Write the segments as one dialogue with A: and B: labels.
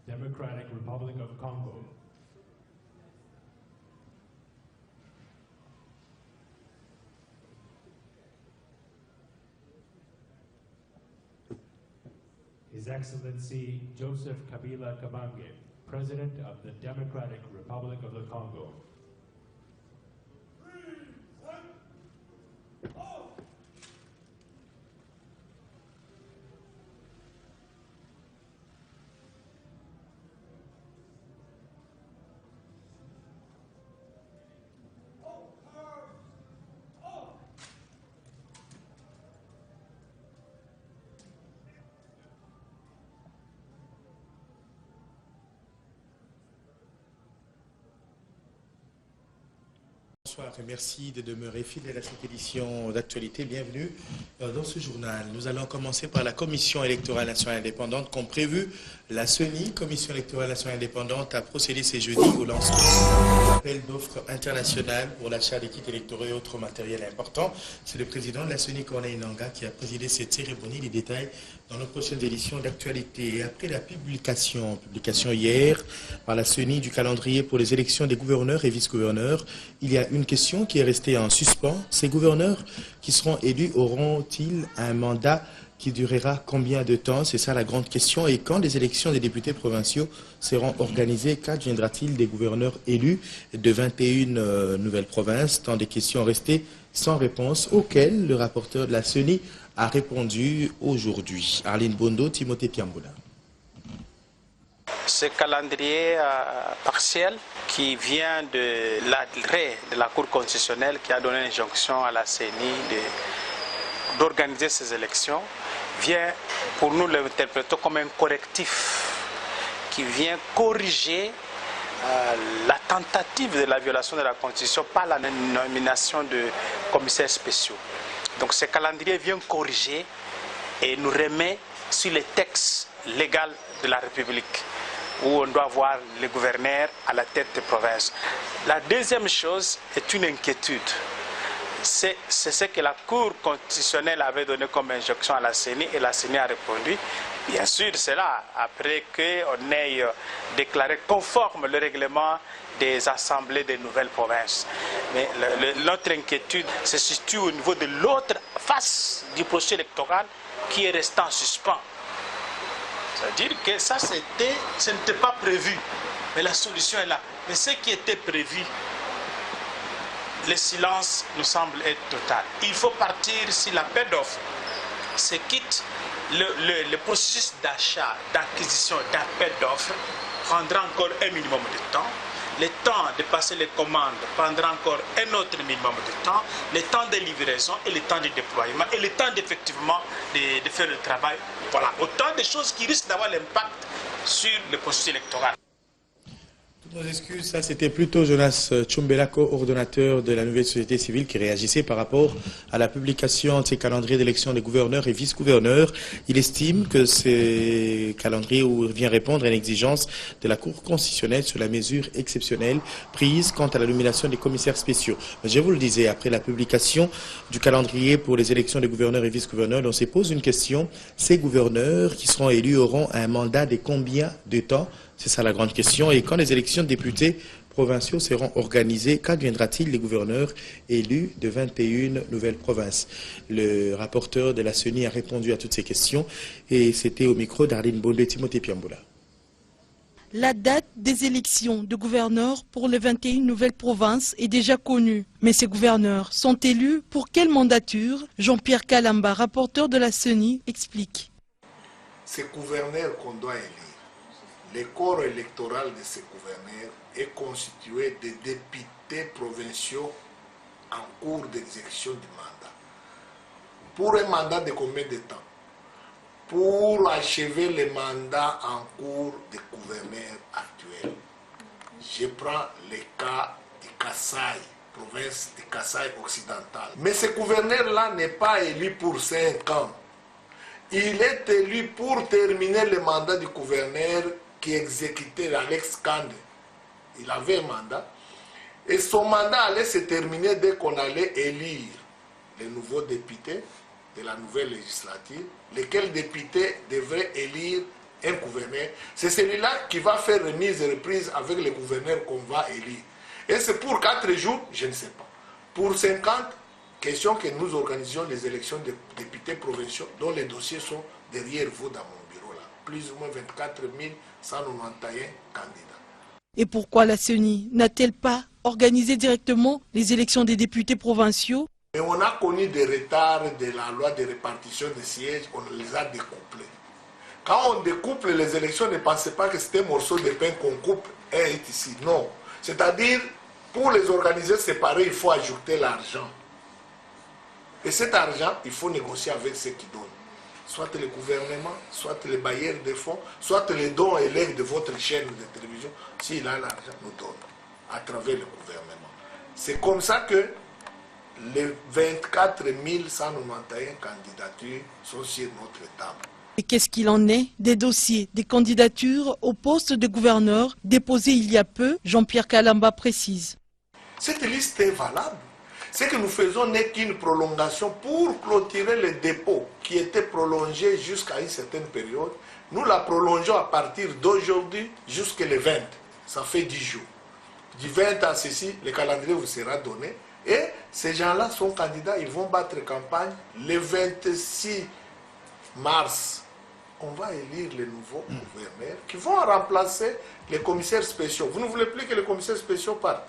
A: Democratic Republic of Congo. His Excellency Joseph Kabila Kabange, President of the Democratic Republic of the Congo.
B: Bonsoir et merci de demeurer fidèle à cette édition d'actualité. Bienvenue dans ce journal. Nous allons commencer par la Commission électorale nationale indépendante. Comme prévu, la CENI, Commission électorale nationale indépendante, a procédé ce jeudi au lancement d'un appel d'offres international pour l'achat des kits électoraux et autres matériels importants. C'est le président de la CENI, Corneille Nangaa, qui a présidé cette cérémonie. Les détails dans nos prochaines éditions d'actualité. Et après la publication hier par la CENI du calendrier pour les élections des gouverneurs et vice-gouverneurs, il y a une question qui est restée en suspens. Ces gouverneurs qui seront élus auront-ils un mandat qui durera combien de temps? C'est ça la grande question. Et quand les élections des députés provinciaux seront organisées, qu'adviendra-t-il des gouverneurs élus de 21 nouvelles provinces? Tant des questions restées sans réponse auxquelles le rapporteur de la CENI a répondu aujourd'hui. Arline Bondo, Timothée Piamboula.
C: Ce calendrier partiel qui vient de l'arrêt de la Cour constitutionnelle qui a donné l'injonction à la CENI d'organiser ces élections vient, pour nous l'interpréter comme un correctif qui vient corriger la tentative de la violation de la Constitution par la nomination de commissaires spéciaux. Donc ce calendrier vient corriger et nous remet sur les textes légaux de la République, où on doit voir les gouverneurs à la tête des provinces. La deuxième chose est une inquiétude. C'est ce que la Cour constitutionnelle avait donné comme injonction à la CENI et la CENI a répondu. Bien sûr, c'est là, après qu'on ait déclaré conforme le règlement des assemblées des nouvelles provinces. Mais notre inquiétude se situe au niveau de l'autre face du processus électoral qui est resté en suspens. C'est-à-dire que ça, ce n'était pas prévu, mais la solution est là. Mais ce qui était prévu, le silence nous semble être total. Il faut partir si l'appel d'offres se quitte. Le processus d'achat, d'acquisition, d'appel d'offres prendra encore un minimum de temps. Le temps de passer les commandes prendra encore un autre minimum de temps. Le temps de livraison et le temps de déploiement et le temps d'effectivement de faire le travail. Voilà, autant de choses qui risquent d'avoir l'impact sur le processus électoral.
B: Toutes nos excuses, ça c'était plutôt Jonas Tchumbela, coordonnateur de la nouvelle société civile, qui réagissait par rapport à la publication de ces calendriers d'élection des gouverneurs et vice-gouverneurs. Il estime que ces calendriers vient répondre à une exigence de la Cour constitutionnelle sur la mesure exceptionnelle prise quant à la nomination des commissaires spéciaux. Mais je vous le disais, après la publication du calendrier pour les élections des gouverneurs et vice-gouverneurs, on se pose une question. Ces gouverneurs qui seront élus auront un mandat de combien de temps? C'est ça la grande question. Et quand les élections de députés provinciaux seront organisées, qu'adviendra-t-il des gouverneurs élus de 21 nouvelles provinces? Le rapporteur de la CENI a répondu à toutes ces questions et c'était au micro d'Arline Bondo et Timothée Piamboula.
D: La date des élections de gouverneurs pour les 21 nouvelles provinces est déjà connue. Mais ces gouverneurs sont élus pour quelle mandature? Jean-Pierre Kalamba, rapporteur de la CENI, explique.
E: Ces gouverneurs qu'on doit élire, le corps électoral de ces gouverneurs est constitué de députés provinciaux en cours d'exécution du mandat. Pour un mandat de combien de temps? Pour achever le mandat en cours des gouverneurs actuels. Je prends le cas du Kasaï, province du Kasaï occidental. Mais ce gouverneur-là n'est pas élu pour 5 ans. Il est élu pour terminer le mandat du gouverneur qui exécutait Alex Kande. Il avait un mandat. Et son mandat allait se terminer dès qu'on allait élire les nouveaux députés de la nouvelle législature, lesquels députés devraient élire un gouverneur, c'est celui-là qui va faire remise et reprise avec les gouverneurs qu'on va élire. Et c'est pour 4 jours, je ne sais pas. Pour 50, question que nous organisions les élections de députés provinciaux dont les dossiers sont derrière vous dans mon bureau là. Plus ou moins 24 191 candidats.
D: Et pourquoi la CENI n'a-t-elle pas organisé directement les élections des députés provinciaux?
E: Mais on a connu des retards de la loi de répartition des sièges, on les a découplés. Quand on découple les élections, ne pensez pas que c'est un morceau de pain qu'on coupe et est ici. Non. C'est-à-dire, pour les organiser séparés, il faut ajouter l'argent. Et cet argent, il faut négocier avec ceux qui donnent. Soit le gouvernement, soit les bailleurs de fonds, soit les dons et l'aide de votre chaîne de télévision. S'il a l'argent, nous donne à travers le gouvernement. C'est comme ça que les 24 191 candidatures sont sur notre table.
D: Et qu'est-ce qu'il en est des dossiers, des candidatures au poste de gouverneur déposés il y a peu? Jean-Pierre Kalamba précise.
E: Cette liste est valable. Ce que nous faisons n'est qu'une prolongation pour clôturer le dépôt qui était prolongé jusqu'à une certaine période. Nous la prolongeons à partir d'aujourd'hui jusqu'au 20. Ça fait 10 jours. Du 20 à ceci, le calendrier vous sera donné. Et ces gens-là sont candidats, ils vont battre campagne le 26 mars. On va élire les nouveaux gouverneurs qui vont remplacer les commissaires spéciaux. Vous ne voulez plus que les commissaires spéciaux partent.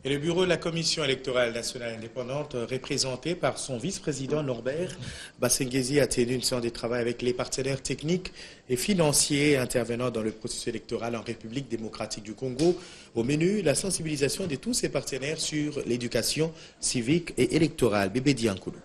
B: Et le bureau de la Commission électorale nationale indépendante, représenté par son vice-président Norbert Bassenghezi, a tenu une séance de travail avec les partenaires techniques et financiers intervenant dans le processus électoral en République démocratique du Congo. Au menu, la sensibilisation de tous ces partenaires sur l'éducation civique et électorale. Bébé Diankoulou.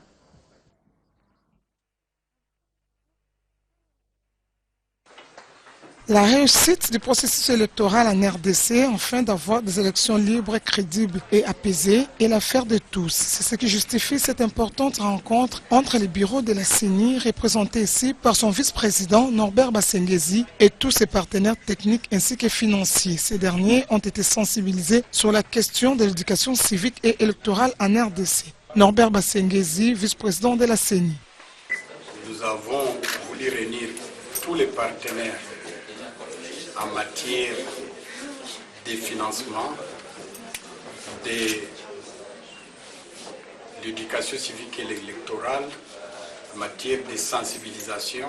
F: La réussite du processus électoral en RDC, afin d'avoir des élections libres, crédibles et apaisées, est l'affaire de tous. C'est ce qui justifie cette importante rencontre entre les bureaux de la CENI, représentés ici par son vice-président Norbert Bassenghezi et tous ses partenaires techniques ainsi que financiers. Ces derniers ont été sensibilisés sur la question de l'éducation civique et électorale en RDC. Norbert Bassenghezi, vice-président de la CENI.
G: Nous avons voulu réunir tous les partenaires en matière de financement, de l'éducation civique et électorale, en matière de sensibilisation.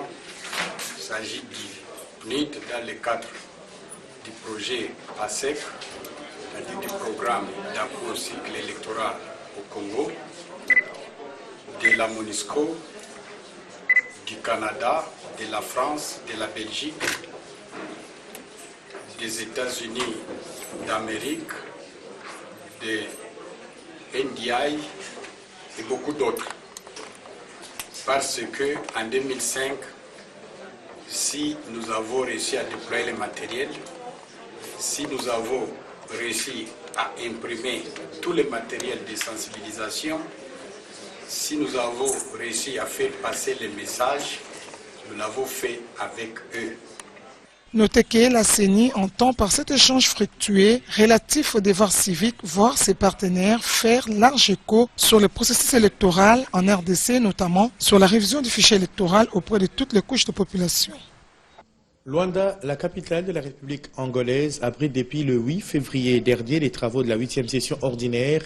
G: Il s'agit du PNID dans le cadre du projet ASEC, c'est-à-dire du programme d'appui au cycle électoral au Congo, de la MONUSCO, du Canada, de la France, de la Belgique, des États-Unis d'Amérique, de NDI et beaucoup d'autres. Parce qu'en 2005, si nous avons réussi à déployer le matériel, si nous avons réussi à imprimer tout le matériel de sensibilisation, si nous avons réussi à faire passer les messages, nous l'avons fait avec eux.
F: Notez que la CENI entend par cet échange fructueux relatif au devoir civique voir ses partenaires faire large écho sur le processus électoral en RDC, notamment sur la révision du fichier électoral auprès de toutes les couches de population.
B: Luanda, la capitale de la République angolaise, abrite depuis le 8 février dernier les travaux de la 8e session ordinaire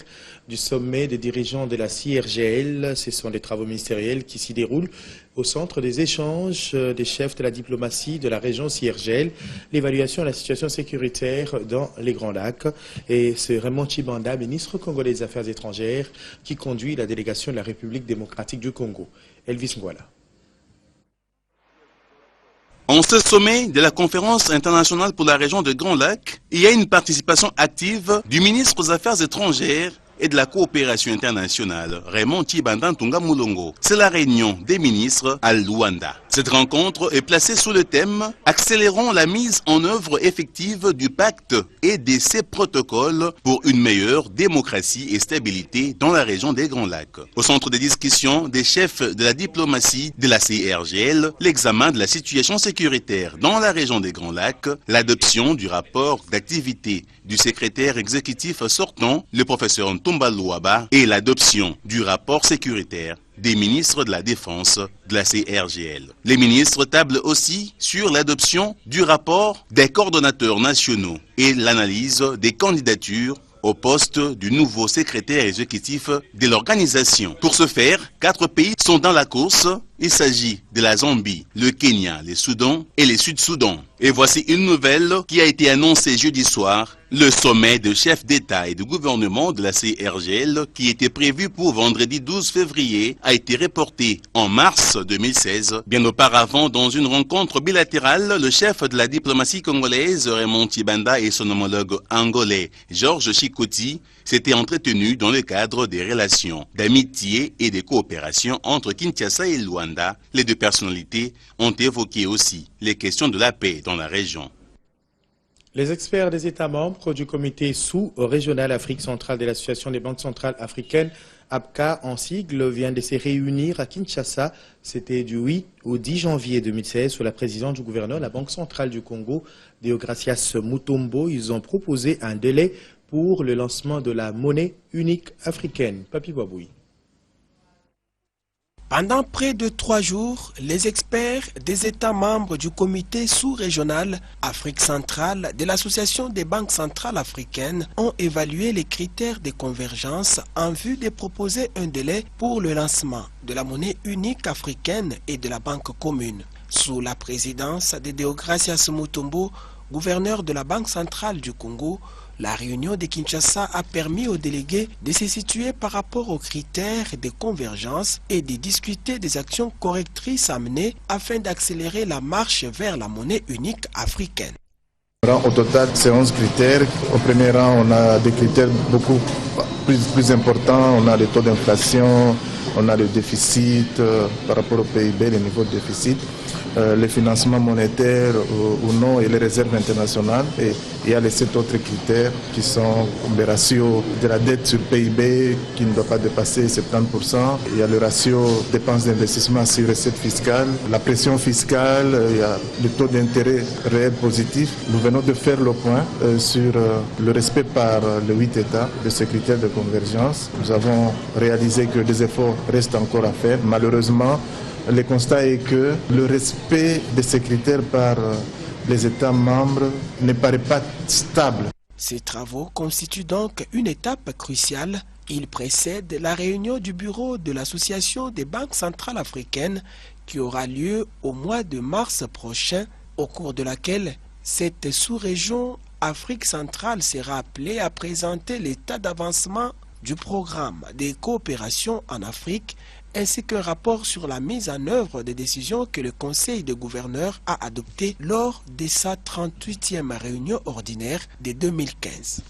B: du sommet des dirigeants de la CIRGL. Ce sont des travaux ministériels qui s'y déroulent au centre des échanges des chefs de la diplomatie de la région CIRGL, l'évaluation de la situation sécuritaire dans les Grands Lacs. Et c'est Raymond Tshibanda, ministre congolais des Affaires étrangères, qui conduit la délégation de la République démocratique du Congo. Elvis Ngwala.
H: En ce sommet de la conférence internationale pour la région de Grands Lacs, il y a une participation active du ministre aux Affaires étrangères et de la coopération internationale, Raymond Tshibanda Ntunga Mulongo. C'est la réunion des ministres à Luanda. Cette rencontre est placée sous le thème « Accélérons la mise en œuvre effective du pacte et de ses protocoles pour une meilleure démocratie et stabilité dans la région des Grands Lacs ». Au centre des discussions des chefs de la diplomatie de la CIRGL, l'examen de la situation sécuritaire dans la région des Grands Lacs, l'adoption du rapport d'activité du secrétaire exécutif sortant, le professeur Mutumba Luaba et l'adoption du rapport sécuritaire des ministres de la Défense de la CRGL. Les ministres tablent aussi sur l'adoption du rapport des coordonnateurs nationaux et l'analyse des candidatures au poste du nouveau secrétaire exécutif de l'organisation. Pour ce faire, 4 pays sont dans la course. Il s'agit de la Zambie, le Kenya, le Soudan et le Sud-Soudan. Et voici une nouvelle qui a été annoncée jeudi soir. Le sommet de chefs d'État et de gouvernement de la CRGL, qui était prévu pour vendredi 12 février, a été reporté en mars 2016. Bien auparavant, dans une rencontre bilatérale, le chef de la diplomatie congolaise, Raymond Tshibanda, et son homologue angolais, Georges Chikoti, s'étaient entretenus dans le cadre des relations d'amitié et de coopération entre Kinshasa et Luanda. Les deux personnalités ont évoqué aussi les questions de la paix dans la région.
B: Les experts des États membres du comité sous-régional Afrique centrale de l'Association des banques centrales africaines, ABCA en sigle, viennent de se réunir à Kinshasa. C'était du 8 au 10 janvier 2016 sous la présidence du gouverneur de la Banque centrale du Congo, Deogracias Mutombo. Ils ont proposé un délai pour le lancement de la monnaie unique africaine. Papi Baboui.
I: Pendant près de 3 jours, les experts des États membres du comité sous-régional Afrique centrale de l'Association des banques centrales africaines ont évalué les critères de convergence en vue de proposer un délai pour le lancement de la monnaie unique africaine et de la banque commune. Sous la présidence de Deogracias Mutombo, gouverneur de la Banque centrale du Congo, la réunion de Kinshasa a permis aux délégués de se situer par rapport aux critères de convergence et de discuter des actions correctrices à mener afin d'accélérer la marche vers la monnaie unique africaine.
J: Au total, c'est 11 critères. Au premier rang, on a des critères beaucoup plus importants. On a le taux d'inflation, on a le déficit par rapport au PIB, le niveau de déficit, les financements monétaires ou non et les réserves internationales. Et il y a les 7 autres critères qui sont le ratio de la dette sur PIB qui ne doit pas dépasser 70%. Il y a le ratio dépenses d'investissement sur recettes fiscales, la pression fiscale, il y a le taux d'intérêt réel positif. Nous venons de faire le point sur le respect par les 8 États de ces critères de convergence. Nous avons réalisé que des efforts restent encore à faire. Malheureusement, le constat est que le respect de ces critères par les États membres ne paraît pas stable.
I: Ces travaux constituent donc une étape cruciale. Ils précèdent la réunion du bureau de l'Association des banques centrales africaines qui aura lieu au mois de mars prochain, au cours de laquelle cette sous-région Afrique centrale sera appelée à présenter l'état d'avancement du programme des coopérations en Afrique ainsi qu'un rapport sur la mise en œuvre des décisions que le Conseil de gouverneurs a adoptées lors de sa 38e réunion ordinaire de 2015.